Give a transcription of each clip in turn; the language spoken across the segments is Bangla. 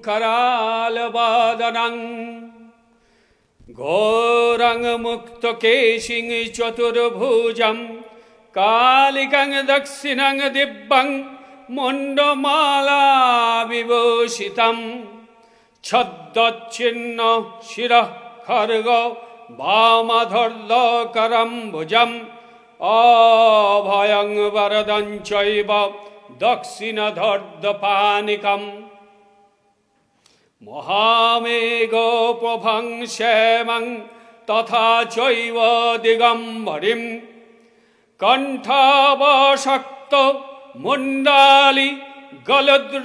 करालवादनं घोरं मुक्तकेशिं चतुर्भुजं कालिकं दक्षिणं दिव्यं मुण्डमाला विभूषितं छद्मचिह्न शिरः खड्ग वामधर्लकरं भुजं अभयं वरदं चैव दक्षिणधर्दपानिकम् महामेघप्रभं श्यामं तथा चैव दिगम्बरीं कण्ठावशक्त मुण्डाली गलद्रुधिरचर्चितं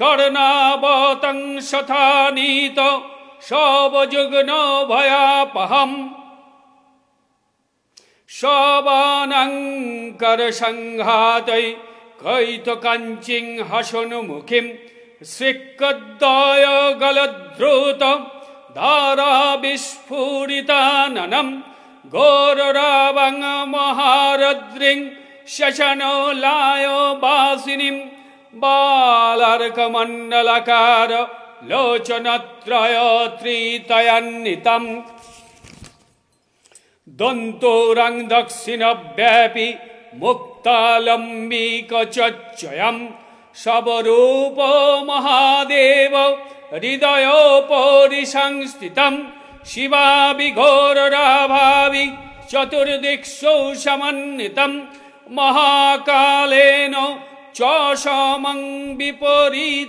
कर्णावतं शतानीत शवजुग्नभयापहम् शवानङ्करसङ्घातै कैतकाञ्चिं हसन्मुखीं श्रीकद्दय गलद्धृत धाराविस्फुरिताननं घोररावं महारद्रिं शशनलायवासिनीं बालार्कमण्डलकार लोचनत्रयत्रितयान्वितं दन्तोरं दक्षिणव्यापी मुक्तालम्बिकचयं शवरूप महादेव हृदयोपरिसंस्थितं शिवाभिघोरराभावि चतुर्दिक्षु समन्वितं महाकालेन च समं विपरीतरतातुरं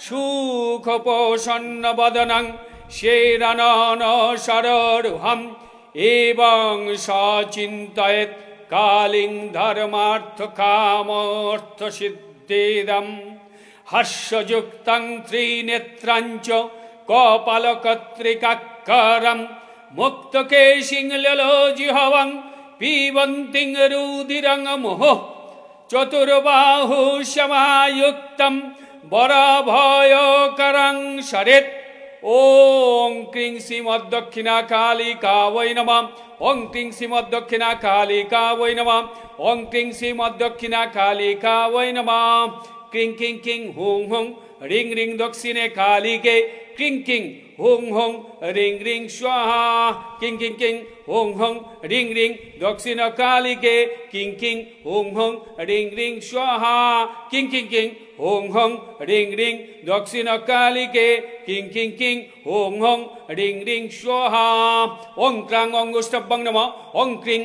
सुखप्रसन्नवदनं शेरनशररुहम् एवं सचिन्तयेत् कालिं धर्मार्थकामर्थसिद्धिदं हर्षयुक्तं त्रिनेत्रं च कपालकत्रिकाकारं मुक्तकेशिं ललोजिह्वं पिबन्तीं रुधिरं मुहुः चतुर्बाहु समायुक्तं वरभयकरं शरेत् ओं क्रीं श्रीमद्दक्षिणाकालिका वै नमः ओं क्रीं श्रीमद्दक्षिणाकालिका वै नमः ओं क्रीं श्रीमद्दक्षिणाकालिका वै नमः क्रीं क्रीं क्रीं हुं हुं ह्रीं ह्रीं दक्षिणे कालिके क्रीं क्रीं हुं हुं ह्रीं ह्रीं स्वाहा क्रीं क्रीं क्रीं हुं हुं ह्रीं ह्रीं दक्षिणकालिके क्रीं क्रीं हुं हुं ह्रीं ह्रीं स्वाहा क्रीं क्रीं क्रीं हुं हुं ह्रीं ह्रीं दक्षिणकालिके क्रीं क्रीं क्रीं हुं हुं ह्रीं ह्रीं स्वाहा ओं क्रां अंगुष्ठभ्यं नमः ओं क्रीं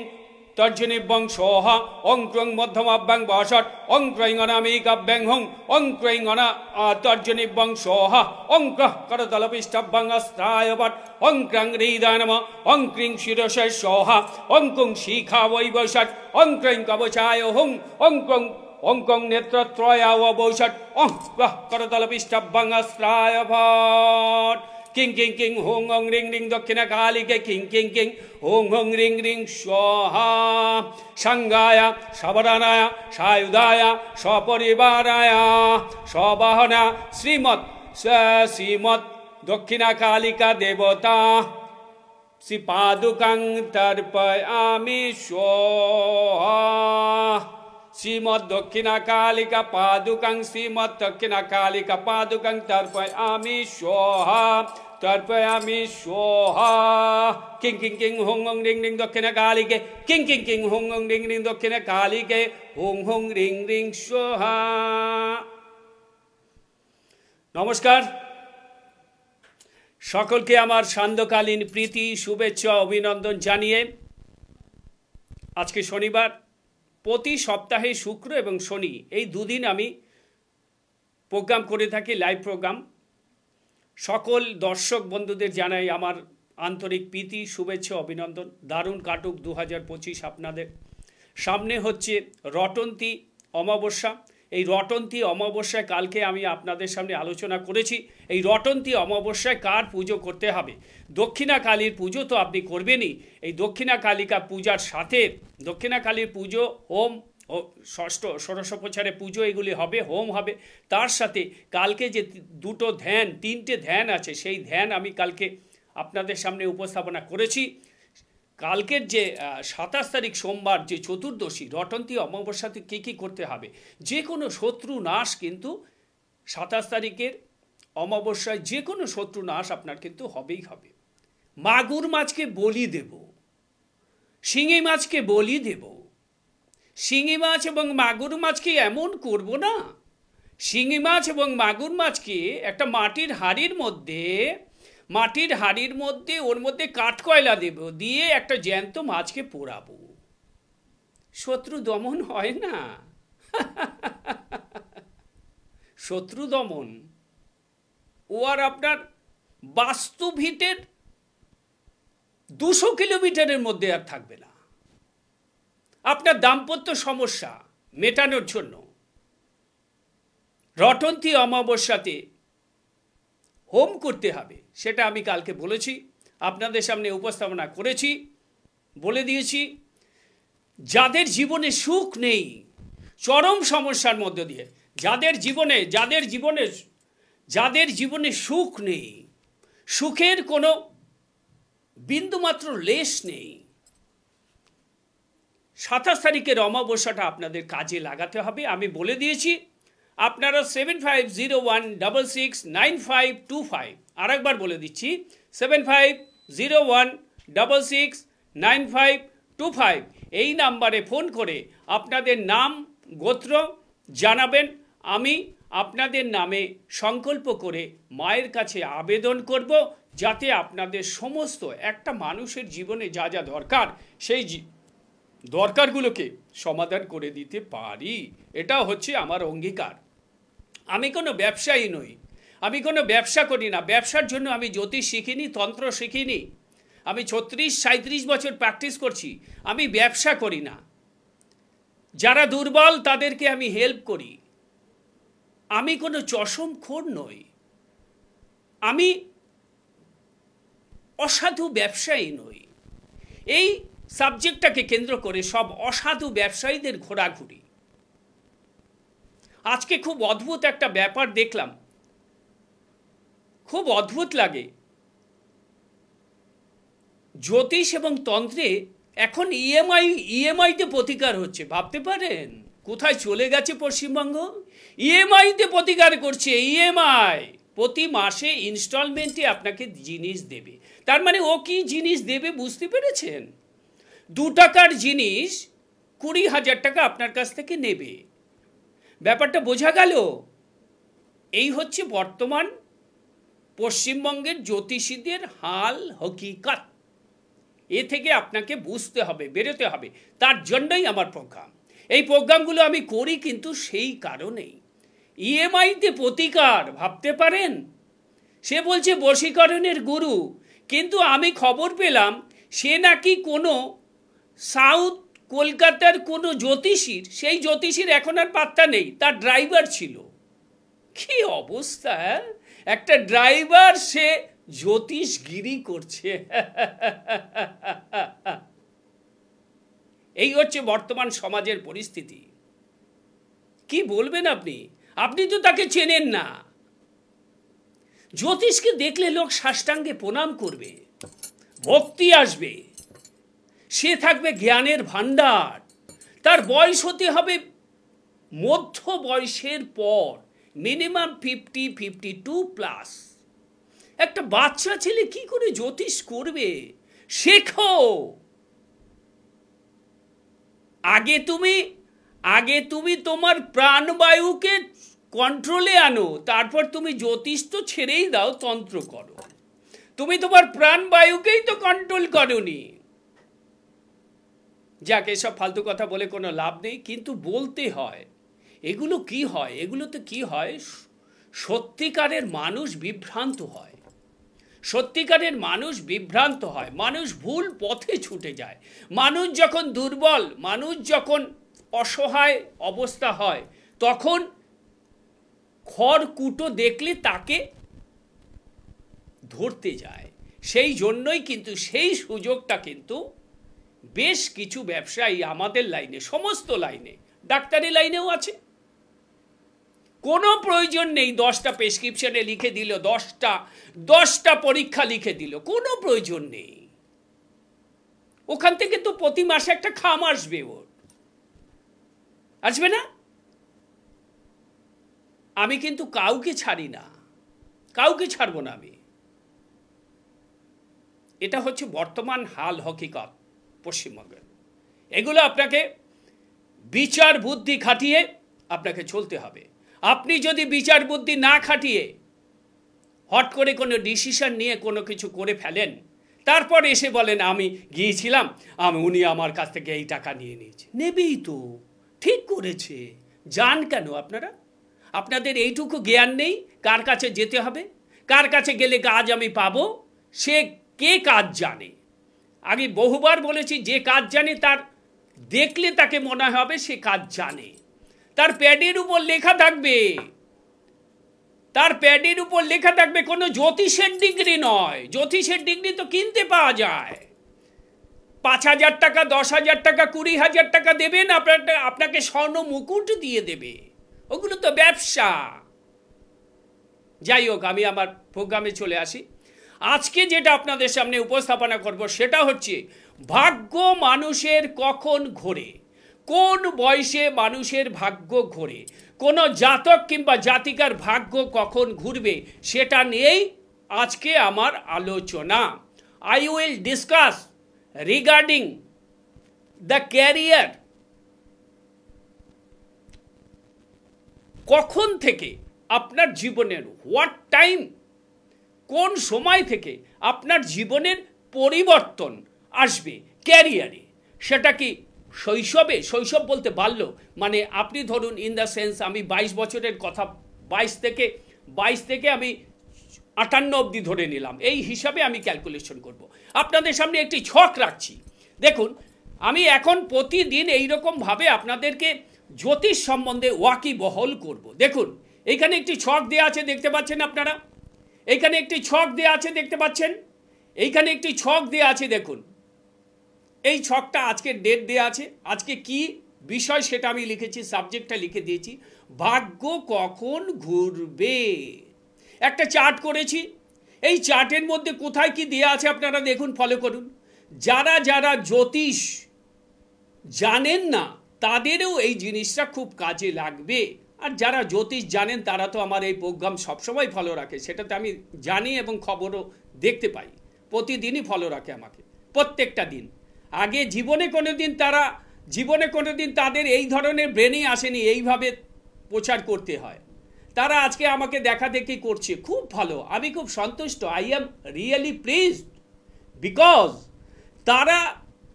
तर्जनीभ्यं स्वाहा ओं क्रीं मध्यमाभ्यं वषट् ओं क्रीं अनामिकाभ्यं हुं ओं क्रीं तर्जनीभ्यं स्वाहा ओं क्रः करतलपिष्ठभ्यं अस्त्राय वट् ओं क्रां हृदयाय नमः ओं क्रीं शिरसे स्वाहा ओं क्रीं शिखा वै वषट् ओं क्रीं कवचाय हुं ओं क्रीं नेत्रत्रयावषट् ओं क्रः करतलपिष्ठभ्यं अस्त्राय वट् किं किं किं हुं हुं ह्रीं ह्रीं दक्षिणकालिके किं किं किं हुं हुं ह्रीं ह्रीं स्वाहा संगाय सवरणाय सायुधाय सपरिवाराय सवाहना श्रीमद् दक्षिणकालिका देवता श्रीपादुकां तर्पयामि स्वाहा श्रीमद्दक्षिणकालिका पादुकां श्रीमद्दक्षिणकालिका पादुकां तर्पयामि स्वाहा किं किं किं हुं हुं ह्रीं ह्रीं दक्षिणकालिके किं किं किं हुं हुं ह्रीं ह्रीं दक्षिणकालिके हुं हुं ह्रीं ह्रीं स्वाहा। नमस्कार सकलके आमार सान्ध्यकालीन प्रीति शुभेच्छा अभिनंदन जानिए आज के शनिवार प्रति सप्ताहे शुक्र एवं शनि এই দুদিন আমি প্রোগ্রাম করে থাকি লাইভ প্রোগ্রাম সকল দর্শক বন্ধুদের জানাই আমার আন্তরিক প্রীতি শুভেচ্ছা অভিনন্দন দারুণ কাটুক 2025 আপনাদের সামনে হচ্ছে রটন্তী অমাবস্যা এই রটন্তী অমাবস্যায় কালকে আমি আপনাদের সামনে আলোচনা করেছি এই রটন্তী অমাবস্যায় কার পুজো করতে হবে দক্ষিণা কালীর পুজো তো আপনি করবেনই এই দক্ষিণা কালিকা পূজার সাথে দক্ষিণা কালীর পুজো হোম ষষ্ঠ ষোড়শোপচারে পুজো এগুলি হবে হোম হবে তার সাথে কালকে যে দুটো ধ্যান তিনটে ধ্যান আছে সেই ধ্যান আমি কালকে আপনাদের সামনে উপস্থাপনা করেছি কালকের যে 27 তারিখ সোমবার যে চতুর্দশী রটন্তী অমাবস্যাতে কী করতে হবে, যে কোনো শত্রু নাশ কিন্তু 27 তারিখের অমাবস্যায় যে কোনো শত্রু নাশ আপনার কিন্তু হবেই হবে। মাগুর মাছকে বলি দেব, শিঙি মাছকে বলি দেব। শিঙি মাছ এবং মাগুর মাছকে এমন করব না, শিঙি মাছ এবং মাগুর মাছকে একটা মাটির হাঁড়ির মধ্যে ওর মধ্যে কাঠকয়লা দেব, দিয়ে একটা জ্যান্ত মাছকে পোড়াবো। শত্রু দমন হয় না? শত্রু দমন ও আর আপনার বাস্তু ভিটের 200 কিলোমিটারের মধ্যে আর থাকবে না। আপনার দাম্পত্য সমস্যা মেটানোর জন্য রটন্তী অমাবস্যাতে হোম করতে হবে, সেটা আমি কালকে বলেছি, আপনাদের সামনে উপস্থাপনা করেছি, বলে দিয়েছি। যাদের জীবনে সুখ নেই, চরম সমস্যার মধ্য দিয়ে যাদের জীবনে সুখ নেই, সুখের কোনো বিন্দুমাত্র লেশ নেই, 27 তারিখের অমাবস্যাটা আপনাদের কাজে লাগাতে হবে। আমি বলে দিয়েছি, আপনারা 7501669525, আরেকবার বলে দিচ্ছি 7501669525, এই নাম্বারে ফোন করে আপনাদের নাম গোত্র জানাবেন। আমি আপনাদের নামে সংকল্প করে মায়ের কাছে আবেদন করব, যাতে আপনাদের সমস্ত একটা মানুষের জীবনে যা যা দরকার সেই দরকারগুলোকে সমাধান করে দিতে পারি। এটা হচ্ছে আমার অঙ্গীকার। আমি কোনো ব্যবসায়ী নই, আমি কোনো ব্যবসা করি না। ব্যবসার জন্য আমি জ্যোতিষ শিখিনি, তন্ত্র শিখিনি। আমি 36-37 বছর প্র্যাকটিস করছি। আমি ব্যবসা করি না। যারা দুর্বল তাদেরকে আমি হেল্প করি। আমি কোনো চশমখোর নই, আমি অসাধু ব্যবসায়ী নই। এই সাবজেক্টটাকে কেন্দ্র করে সব অসাধু ব্যবসায়ীদের ঘোরাঘুরি। আজকে খুব অদ্ভুত একটা ব্যাপার দেখলাম, খুব অদ্ভুত লাগে। জ্যোতিষ এবং তন্ত্রে এখন ইএমআইতে প্রতিকার হচ্ছে। ভাবতে পারেন কোথায় চলে গেছে পশ্চিমবঙ্গ? ইএমআইতে প্রতিকার করছে। ইএমআই প্রতি মাসে ইনস্টলমেন্টে আপনাকে জিনিস দেবে। তার মানে ও কি জিনিস দেবে বুঝতে পেরেছেন? 2 টাকার জিনিস 20,000 টাকা আপনার কাছ থেকে নেবে। ব্যাপারটা বোঝা গেল? এই হচ্ছে বর্তমান পশ্চিমবঙ্গের জ্যোতিষীদের হাল হকিকত। এ থেকে আপনাকে বুঝতে হবে, বেরোতে হবে। তার জন্যই আমার প্রোগ্রাম। এই প্রোগ্রামগুলো আমি করি কিন্তু সেই কারণেই। ইএমআইতে প্রতিকার, ভাবতে পারেন? সে বলছে বশীকরণের গুরু, কিন্তু আমি খবর পেলাম সে নাকি কোনো সাউথ কলকাতার কোনো জ্যোতিষীর, সেই জ্যোতিষীর এখন আর পাত্তা নেই, তার ড্রাইভার ছিল। কি অবস্থা! একটা ড্রাইভার সে জ্যোতিষগিরি করছে। এই হচ্ছে বর্তমান সমাজের পরিস্থিতি। কি বলবেন আপনি? আপনি তো তাকে চেনেন না। জ্যোতিষকে দেখলে লোক সাষ্টাঙ্গে প্রণাম করবে, ভক্তি আসবে, সে থাকবে জ্ঞানের ভান্ডার। তার বয়স হতে হবে মধ্য বয়সের পর, মিনিমাম 50-52+। একটা বাচ্চা ছেলে কি করে জ্যোতিষ করবে? শেখো। আগে তুমি তোমার প্রাণবায়ুকে কন্ট্রোলে আনো, তারপর তুমি জ্যোতিষ তো ছেড়েই দাও, তন্ত্র করো। তুমি তোমার প্রাণবায়ুকেই তো কন্ট্রোল করোনি। যাক, এসব ফালতু কথা বলে কোনো লাভ নেই, কিন্তু বলতে হয়। এগুলো কি হয়? এগুলোতে কি হয়? সত্যিকারের মানুষ বিভ্রান্ত হয়। সত্যিকারের মানুষ বিভ্রান্ত হয়, মানুষ ভুল পথে ছুটে যায়। মানুষ যখন দুর্বল, মানুষ যখন অসহায় অবস্থা হয়, তখন খড়কুটো দেখলে তাকে ধরতে যায়। সেই জন্যই কিন্তু সেই সুযোগটা কিন্তু বেশ কিছু ব্যবসায়ী আমাদের লাইনে, সমস্ত লাইনে, ডাক্তারি লাইনেও আছে। কোনো প্রয়োজন নেই 10টা প্রেসক্রিপশনে লিখে দিল, 10টা পরীক্ষা লিখে দিল, কোনো প্রয়োজন নেই। ওখান থেকে তো প্রতি মাসে একটা খাম আসবে, ওর আসবে না? আমি কিন্তু কাউকে ছাড়ি না, কাউকে ছাড়বো না আমি। এটা হচ্ছে বর্তমান হাল হকিকত পশ্চিমবঙ্গের। এগুলো আপনাকে বিচার বুদ্ধি খাটিয়ে আপনাকে চলতে হবে। আপনি যদি বিচার বুদ্ধি না খাটিয়ে হট করে কোনো ডিসিশন নিয়ে কোনো কিছু করে ফেলেন, তারপর এসে বলেন আমি গিয়েছিলাম, উনি আমার কাছ থেকে এই টাকা নিয়ে নিয়েছে, নেবেই তো, ঠিক করেছে, যান কেন আপনারা? আপনাদের এইটুকু জ্ঞান নেই কার কাছে যেতে হবে, কার কাছে গেলে কাজ আমি পাবো, সে কে কাজ জানে। আগে বহুবার বলেছি, যে কাজ জানে তার দেখলে তাকে মনে হবে সে কাজ জানে। তার প্যাডের উপর লেখা থাকবে, তার প্যাডের উপর লেখা থাকবে, কোনো জ্যোতিষের ডিগ্রি নয়। জ্যোতিষের ডিগ্রি তো কিনতে পাওয়া যায়। 5,000 টাকা, 10,000 টাকা, 20,000 টাকা দেবেন, আপনাকে স্বর্ণ মুকুট দিয়ে দেবে। ওগুলো তো ব্যবসা। যাই হোক, আমি আমার প্রোগ্রামে চলে আসি। আজকে যেটা আপনাদের সামনে উপস্থাপনা করব সেটা হচ্ছে ভাগ্য মানুষের কখন ঘোরে, কোন বয়সে মানুষের ভাগ্য ঘোরে, কোন জাতক কিংবা জাতিকার ভাগ্য কখন ঘুরবে, সেটা নিয়েই আজকে আমার আলোচনা। I will discuss regarding the career. কখন থেকে আপনার জীবনের, হোয়াট টাইম, কোন সময় থেকে আপনার জীবনের পরিবর্তন আসবে ক্যারিয়ারে। সেটা কি শৈশবে? শৈশব বলতে বাল্য, মানে আপনি ধরুন ইন দ্য সেন্স, আমি 22 বছরের কথা, 22 থেকে আমি 58 অবধি ধরে নিলাম, এই হিসাবে আমি ক্যালকুলেশন করব। আপনাদের সামনে একটি ছক রাখছি। দেখুন, আমি এখন প্রতিদিন এইরকমভাবে আপনাদেরকে জ্যোতিষ সম্বন্ধে ওয়াকিবহল করব। দেখুন, এখানে একটি ছক দেওয়া আছে, দেখতে পাচ্ছেন আপনারা? এইখানে একটি ছক দেওয়া আছে, দেখতে পাচ্ছেন? এইখানে একটি ছক দেওয়া আছে, দেখুন। এই ছকটা আজকের ডেট দেওয়া আছে, আজকে কি বিষয় সেটা আমি লিখেছি, সাবজেক্টটা লিখে দিয়েছি, ভাগ্য কখন ঘুরবে। একটা চার্ট করেছি, এই চার্টের মধ্যে কোথায় কি দেওয়া আছে আপনারা দেখুন, ফলো করুন। যারা যারা জ্যোতিষ জানেন না তাদেরও এই জিনিসটা খুব কাজে লাগবে। আর যারা জ্যোতিষ জানেন তারা তো আমার এই প্রোগ্রাম সবসময় ফলো রাখে, সেটা তো আমি জানি এবং খবরও দেখতে পাই, প্রতিদিনই ফলো রাখে আমাকে, প্রত্যেকটা দিন। আগে জীবনে কোনোদিন তাদের এই ধরনের ব্রেনই আসেনি এইভাবে প্রচার করতে হয়। তারা আজকে আমাকে দেখা দেখি করছে, খুব ভালো, আমি খুব সন্তুষ্ট। I am really pleased, because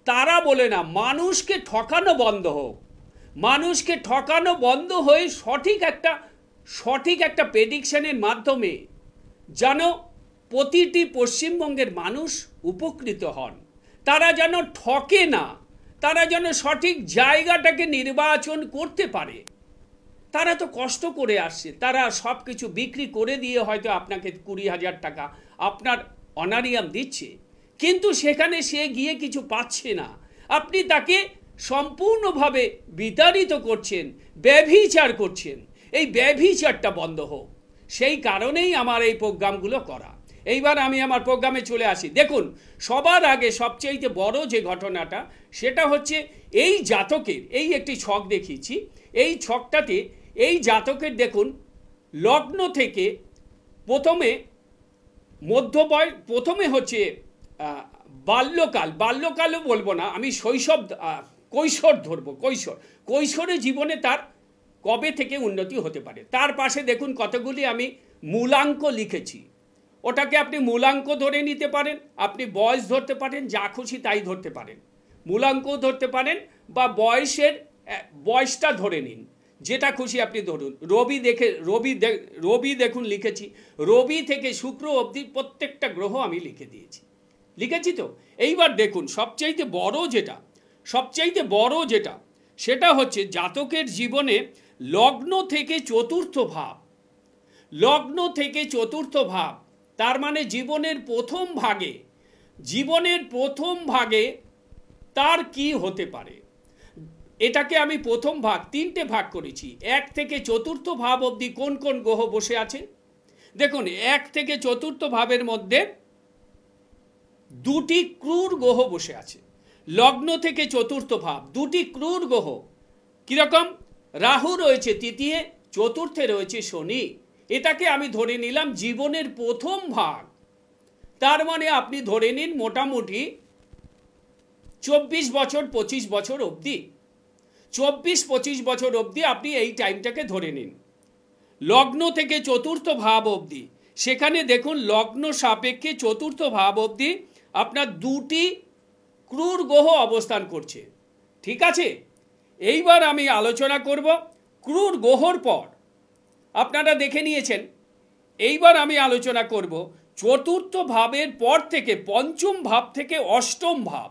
তারা বলে না, মানুষকে ঠকানো বন্ধ হোক, মানুষকে ঠকানো বন্ধ হয়ে সঠিক একটা প্রেডিকশনের মাধ্যমে যেন প্রতিটি পশ্চিমবঙ্গের মানুষ উপকৃত হন। তারা যেন ঠকে না, তারা যেন সঠিক জায়গাটাকে নির্বাচন করতে পারে। তারা তো কষ্ট করে আসছে, তারা সব কিছু বিক্রি করে দিয়ে হয়তো আপনাকে 20,000 টাকা আপনার অনারিয়াম দিচ্ছে, কিন্তু সেখানে সে গিয়ে কিছু পাচ্ছে না। আপনি তাকে সম্পূর্ণভাবে বিতাড়িত করছেন, ব্যভিচার করছেন। এই ব্যভিচারটা বন্ধ হোক, সেই কারণেই আমার এই প্রোগ্রামগুলো করা। এইবার আমি আমার প্রোগ্রামে চলে আসি। দেখুন, সবার আগে সবচেয়ে বড় যে ঘটনাটা সেটা হচ্ছে এই জাতকের, এই একটি ছক দেখিয়েছি, এই ছকটাতে এই জাতকের দেখুন লগ্ন থেকে প্রথমে হচ্ছে বাল্যকালও বলবো না, আমি কৈশোর ধরবো। কৈশোরে জীবনে তার কবে থেকে উন্নতি হতে পারে। তার পাশে দেখুন কতগুলি আমি মূলাঙ্ক লিখেছি, ওটাকে আপনি মূলাঙ্ক ধরে নিতে পারেন, আপনি বয়স ধরতে পারেন, যা খুশি তাই ধরতে পারেন, মূলাঙ্ক ধরতে পারেন বা বয়সটা ধরে নিন, যেটা খুশি আপনি ধরুন। রবি দেখুন লিখেছি, রবি থেকে শুক্র অবধি প্রত্যেকটা গ্রহ আমি লিখেছি তো। এইবার দেখুন সবচাইতে বড় যেটা সেটা হচ্ছে জাতকের জীবনে লগ্ন থেকে চতুর্থ ভাব, তার মানে জীবনের প্রথম ভাগে তার কি হতে পারে। এটাকে আমি প্রথম ভাগ, 3টে ভাগ করেছি। 1 থেকে 4th ভাব অবধি কোন কোন গ্রহ বসে আছে দেখুন। 1 থেকে 4th ভাবের মধ্যে 2টি ক্রূর গ্রহ বসে আছে। লগ্ন থেকে চতুর্থ ভাব, দুটি ক্রূর গ্রহ। কিরকম? রাহু রয়েছে তৃতীয়, চতুর্থে রয়েছে শনি। এটাকে আমি ধরে নিলাম জীবনের প্রথম ভাগ। তার মানে আপনি ধরে নিন মোটামুটি 24 বছর 25 বছর অবধি, 24-25 বছর অবধি আপনি এই টাইমটাকে ধরে নিন। লগ্ন থেকে চতুর্থ ভাব অবধি, সেখানে দেখুন লগ্ন সাপেক্ষে চতুর্থ ভাব অবধি আপনার দুটি ক্রূর গ্রহ অবস্থান করছে। ঠিক আছে, এইবার আমি আলোচনা করব ক্রূর গ্রহর পর। আপনারা দেখে নিয়েছেন, এইবার আমি আলোচনা করব চতুর্থ ভাবের পর থেকে পঞ্চম ভাব থেকে অষ্টম ভাব।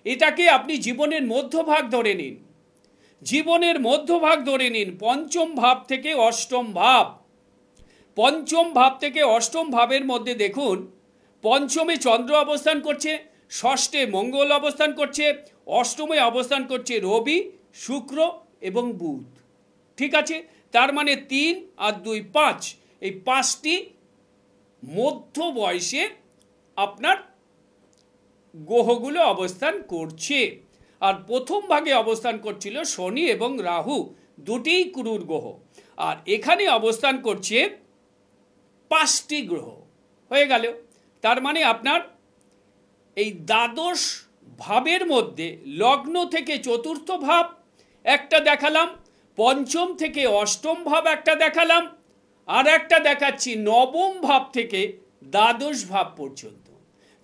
এটাকে আপনি জীবনের মধ্যভাগ ধরে নিন, জীবনের মধ্যভাগ ধরে নিন, পঞ্চম ভাব থেকে অষ্টম ভাব। পঞ্চম ভাব থেকে অষ্টম ভাবের মধ্যে দেখুন পঞ্চমে চন্দ্র অবস্থান করছে, ষষ্ঠে মঙ্গল অবস্থান করছে, অষ্টমে অবস্থান করছে রবি, শুক্র এবং বুধ। ঠিক আছে, তার মানে 3 আর 2 5, এই 5টি মধ্য বয়সে আপনার গ্রহগুলো অবস্থান করছে। আর প্রথম ভাগে অবস্থান করছিল শনি এবং রাহু, দুটিই ক্রূর গ্রহ। আর এখানে অবস্থান করছে 5টি গ্রহ। হয়ে গেল। তার মানে আপনার এই দ্বাদশ ভাবের মধ্যে লগ্ন থেকে চতুর্থ ভাব একটা দেখালাম, পঞ্চম থেকে অষ্টম ভাব একটা দেখালাম, আর একটা দেখাচ্ছি নবম ভাব থেকে দ্বাদশ ভাব পর্যন্ত।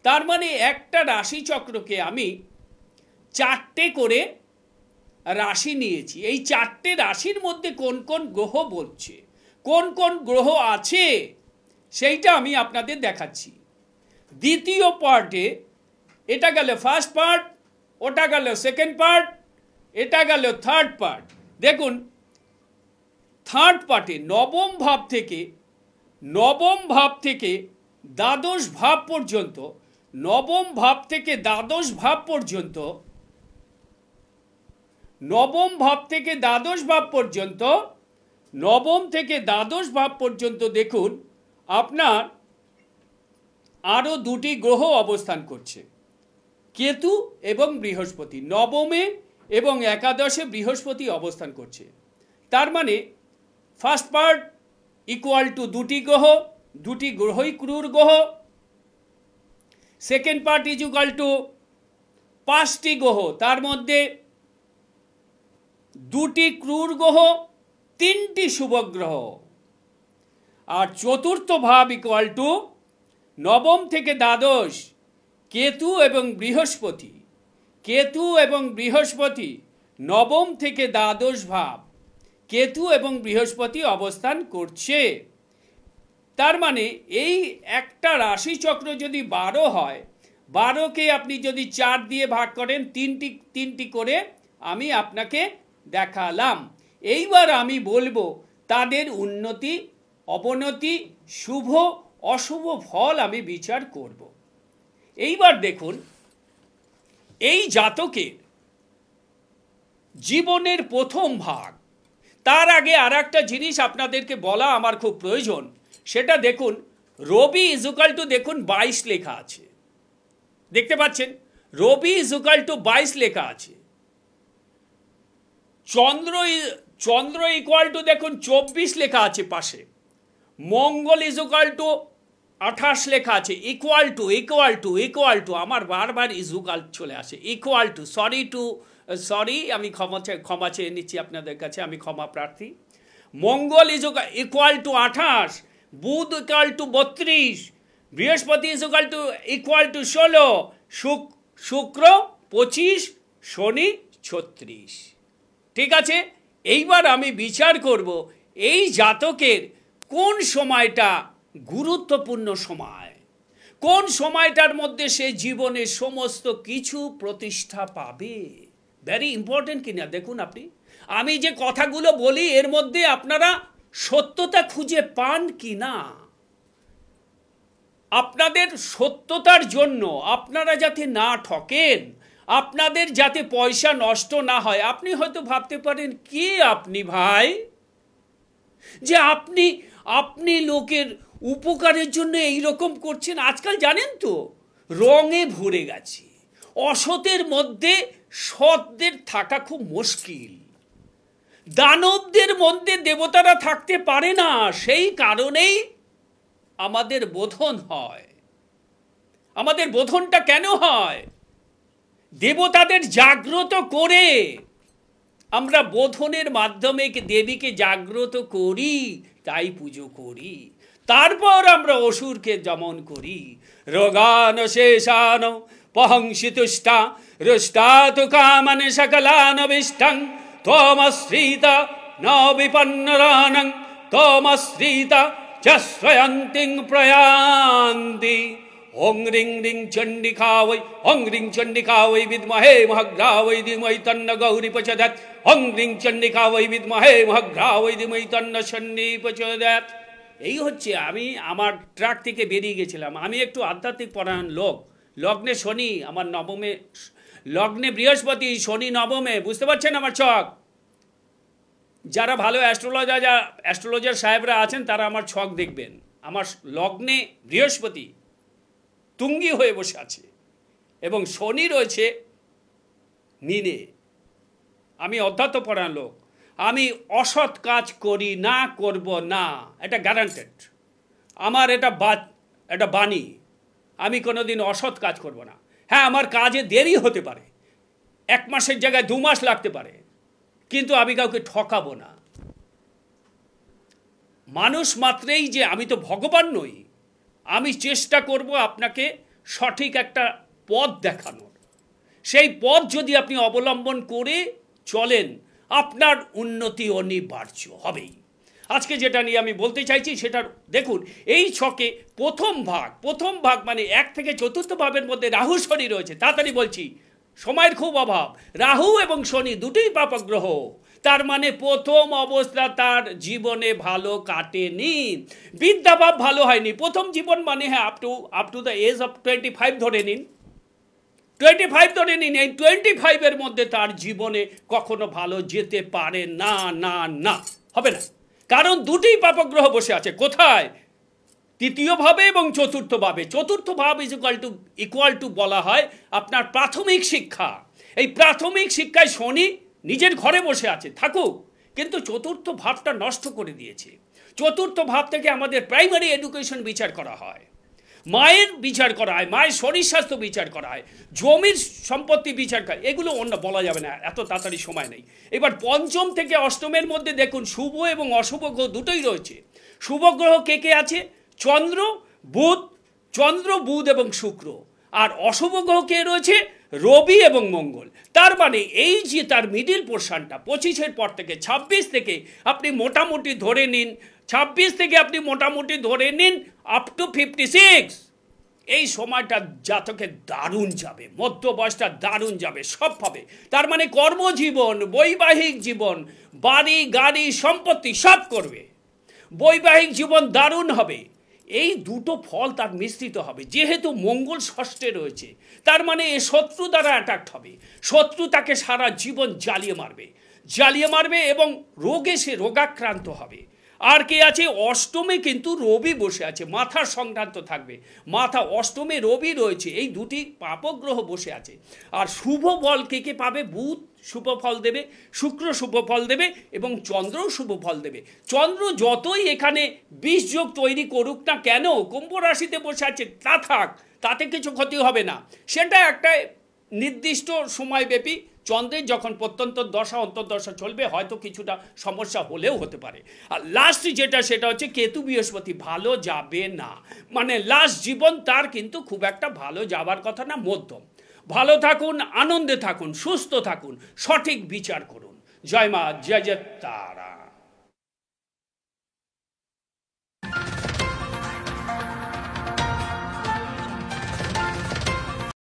তার মানে একটা রাশিচক্রকে আমি 4টে করে রাশি নিয়েছি। এই 4টে রাশির মধ্যে কোন কোন গ্রহ বলছে, কোন কোন গ্রহ আছে, সেইটা আমি আপনাদের দেখাচ্ছি। দ্বিতীয় পার্টে এটা গেল ফার্স্ট পার্ট, ওটা গেল সেকেন্ড পার্ট, এটা গেল থার্ড পার্ট। দেখুন থার্ড পার্টে নবম ভাব থেকে দ্বাদশ ভাব পর্যন্ত, নবম ভাব থেকে দ্বাদশ ভাব পর্যন্ত, নবম ভাব থেকে দ্বাদশ ভাব পর্যন্ত, নবম থেকে দ্বাদশ ভাব পর্যন্ত দেখুন আপনার আরও দুটি গ্রহ অবস্থান করছে, কেতু এবং বৃহস্পতি। নবমে এবং একাদশে বৃহস্পতি অবস্থান করছে। তার মানে ফার্স্ট পার্ট ইকুয়াল টু দুটি গ্রহ, দুটি গ্রহই ক্রূর গ্রহ। Second part is equal to 5টি গ্রহ, তার মধ্যে দুটি ক্রূর গ্রহ, 3টি শুভ গ্রহ। আর চতুর্থ ভাব ইকুয়াল টু নবম থেকে দ্বাদশ কেতু এবং বৃহস্পতি। কেতু এবং বৃহস্পতি নবম থেকে দ্বাদশ ভাব, কেতু এবং বৃহস্পতি অবস্থান করছে। তার মানে এই একটা রাশিচক্র যদি 12 হয়, 12কে আপনি যদি 4 দিয়ে ভাগ করেন, তিনটি করে আমি আপনাকে দেখালাম। এইবার আমি বলবো তাদের উন্নতি অবনতি, শুভ অশুভ ফল আমি বিচার করব। এইবার দেখুন এই জাতকের জীবনের প্রথম ভাগ। তার আগে আর একটা জিনিস আপনাদেরকে বলা আমার খুব প্রয়োজন, সেটা দেখুন রবি ইজুকাল টু, দেখুন 22 লেখা আছে, দেখতে পাচ্ছেন রবি ইজুকাল টু 22 লেখা আছে। চন্দ্র ইকুয়াল টু দেখুন 24 লেখা আছে পাশে। মঙ্গল ইজুকাল টু 28 লেখা আছে। ইকুয়াল টু আমার বারবার ইজুকাল চলে আসে, ইকুয়াল টু, সরি আমি ক্ষমা চেয়ে নিচ্ছি আপনাদের কাছে, আমি ক্ষমা প্রার্থী। মঙ্গল ইকুয়াল টু 28, বুধ ইকুয়াল টু 32, বৃহস্পতি ইকুয়াল টু 16, শুক্র 25, শনি 36। ঠিক আছে, এইবার আমি বিচার করব এই জাতকের কোন সময়টা গুরুত্বপূর্ণ সময়, কোন সময়টার মধ্যে সে জীবনের সমস্ত কিছু প্রতিষ্ঠা পাবে। ভেরি ইম্পর্টেন্ট কিনা দেখুন আপনি, আমি যে কথাগুলো বলি এর মধ্যে আপনারা সত্যতা খুঁজে পান কি না। আপনাদের সত্যতার জন্য আপনারা যাতে না ঠকেন, আপনাদের যাতে পয়সা নষ্ট না হয়। আপনি হয়তো ভাবতে পারেন কি আপনি ভাই, যে আপনি লোকের উপকারের জন্য এইরকম করছেন। আজকাল জানেন তো রঙে ভরে গেছে, অসতের মধ্যে সৎদের থাকা খুব মুশকিল। দানবদের মধ্যে দেবতারা থাকতে পারে না, সেই কারণেই আমাদের বোধন হয়। আমাদের বোধনটা কেন হয়? দেবতাদের জাগ্রত করে আমরা বোধনের মাধ্যমে দেবীকে জাগ্রত করি, তাই পুজো করি। তারপর আমরা অসুরকে দমন করি। রোগান শেষান পহংসিতুষ্টা রুষ্টাতু কামান সকলানবিষ্টং ত্বমশ্রিত ন বিপন্নরানং ত্বমশ্রিত চ স্বয়ন্তিং প্রয়ান্তি। ওং রিং রিং চণ্ডিকা বৈ ওং রিং চণ্ডিকা বৈ বিদ্মহে মহাগ্রা বৈ ধীমহি তন্ন গৌরী প্রচোদয়াৎ। ওং রিং চণ্ডিকা বৈ বিদ্মহে মহাগ্রা বৈ ধীমহি তন্ন শন্যী প্রচোদয়াৎ। এই হচ্ছে, আমি আমার ট্র্যাক থেকে বেরিয়ে গেছিলাম। আমি একটু আধ্যাত্মিক পরায়ণ লোক। লগ্নে শনি আমার নবমে, লগ্নে বৃহস্পতি, শনি নবমে, বুঝতে পারছেন আমার ছক? যারা ভালো অ্যাস্ট্রোলজার সাহেবরা আছেন তারা আমার ছক দেখবেন। আমার লগ্নে বৃহস্পতি তুঙ্গি হয়ে বসে আছে এবং শনি রয়েছে মীনে। আমি অধ্যাত্মপরায়ণ লোক। আমি অসৎ কাজ করি না, করব না, এটা গ্যারান্টেড। আমার এটা বাণী, আমি কোনোদিন অসৎ কাজ করব না। হ্যাঁ, আমার কাজে দেরি হতে পারে, 1 মাসের জায়গায় 2 মাস লাগতে পারে, কিন্তু আমি কাউকে ঠকাবো না। মানুষ মাত্রেই যে আমি তো ভগবান নই, আমি চেষ্টা করব আপনাকে সঠিক একটা পথ দেখানোর। সেই পথ যদি আপনি অবলম্বন করে চলেন, আপনার উন্নতি অনিবার্য হবেই। আজকে যেটা নিয়ে আমি বলতে চাইছি সেটা দেখুন, এই ছকে প্রথম ভাগ মানে 1 থেকে 4th ভাবের মধ্যে রাহু শনি রয়েছে। তাড়াতাড়ি বলছি, সময়ের খুব অভাব। রাহু এবং শনি দুটোই পাপক গ্রহ। তার মানে প্রথম অবস্থা তার জীবনে ভালো কাটেনি, বিদ্যাভাব ভালো হয়নি। প্রথম জীবন মানে হ্যাঁ up to the age of 25 ধরে নিন, 25 ধরে নিন। এই 25-এর মধ্যে তার জীবনে কখনো ভালো যেতে পারে না, না না, হবে না। কারণ দুটোই পাপক গ্রহ বসে আছে। কোথায়? 3য় ভাবে এবং 4th ভাবে। 4th ভাব ইকুয়াল টু বলা হয় আপনার প্রাথমিক শিক্ষা। এই প্রাথমিক শিক্ষায় শনি নিজের ঘরে বসে আছে, থাকুক, কিন্তু 4th ভাবটা নষ্ট করে দিয়েছে। 4th ভাব থেকে আমাদের প্রাইমারি এডুকেশন বিচার করা হয়, মায়ের বিচার করা হয়, মায়ের শরীর স্বাস্থ্য বিচার করা হয়, জমির সম্পত্তি বিচার করা হয়। এগুলো অন্য বলা যাবে না, এত তাড়াতাড়ি সময় নেই। এবার 5ম থেকে 8মের মধ্যে দেখুন শুভ এবং অশুভ গ্রহ দুটোই রয়েছে। শুভ গ্রহ কে কে আছে? চন্দ্র, বুধ এবং শুক্র। আর অশুভ গ্রহ কে রয়েছে? রবি এবং মঙ্গল। তার মানে এই যে তার মিডিল পোর্শনটা 25-এর পর থেকে 26 থেকে আপনি মোটামুটি ধরে নিন, 26 থেকে আপনি মোটামুটি ধরে নিন আপ টু 56, এই সময়টা জাতকে দারুণ যাবে, মধ্য বয়সটা দারুণ যাবে, সব হবে। তার মানে কর্মজীবন, বৈবাহিক জীবন, বাড়ি গাড়ি সম্পত্তি সব করবে, বৈবাহিক জীবন দারুণ হবে। এই দুটো ফল তার মিশ্রিত হবে। যেহেতু মঙ্গল ষষ্ঠে রয়েছে, তার মানে এ শত্রু দ্বারা অ্যাটাক্ট হবে। শত্রু তাকে সারা জীবন জ্বালিয়ে মারবে এবং রোগে সে রোগাক্রান্ত হবে। আর কে আছে? অষ্টমে কিন্তু রবি বসে আছে, মাথার সংক্রান্ত থাকবে। মাথা অষ্টমে রবি রয়েছে, এই দুটি পাপক গ্রহ বসে আছে। আর শুভ ফল কে কে পাবে? বুধ শুভ ফল দেবে, শুক্র শুভ ফল দেবে এবং চন্দ্রও শুভ ফল দেবে। চন্দ্র যতই এখানে 20 যোগ তৈরি করুক না কেন, কুম্ভ রাশিতে বসে আছে, তা থাক, তাতে কিছু ক্ষতি হবে না। সেটা একটা নির্দিষ্ট সময়ব্যাপী চন্দ্রের যখন প্রত্যন্ত দশা অন্তর্দশা চলবে, হয়তো কিছুটা সমস্যা হলেও হতে পারে। আর লাস্ট সেটা হচ্ছে কেতু বৃহস্পতি, ভালো যাবে না। মানে লাস্ট জীবন তার কিন্তু খুব একটা ভালো যাবার কথা না, মধ্যম। ভালো থাকুন, আনন্দে থাকুন, সুস্থ থাকুন, সঠিক বিচার করুন। জয় মা, জয় জয় তারা।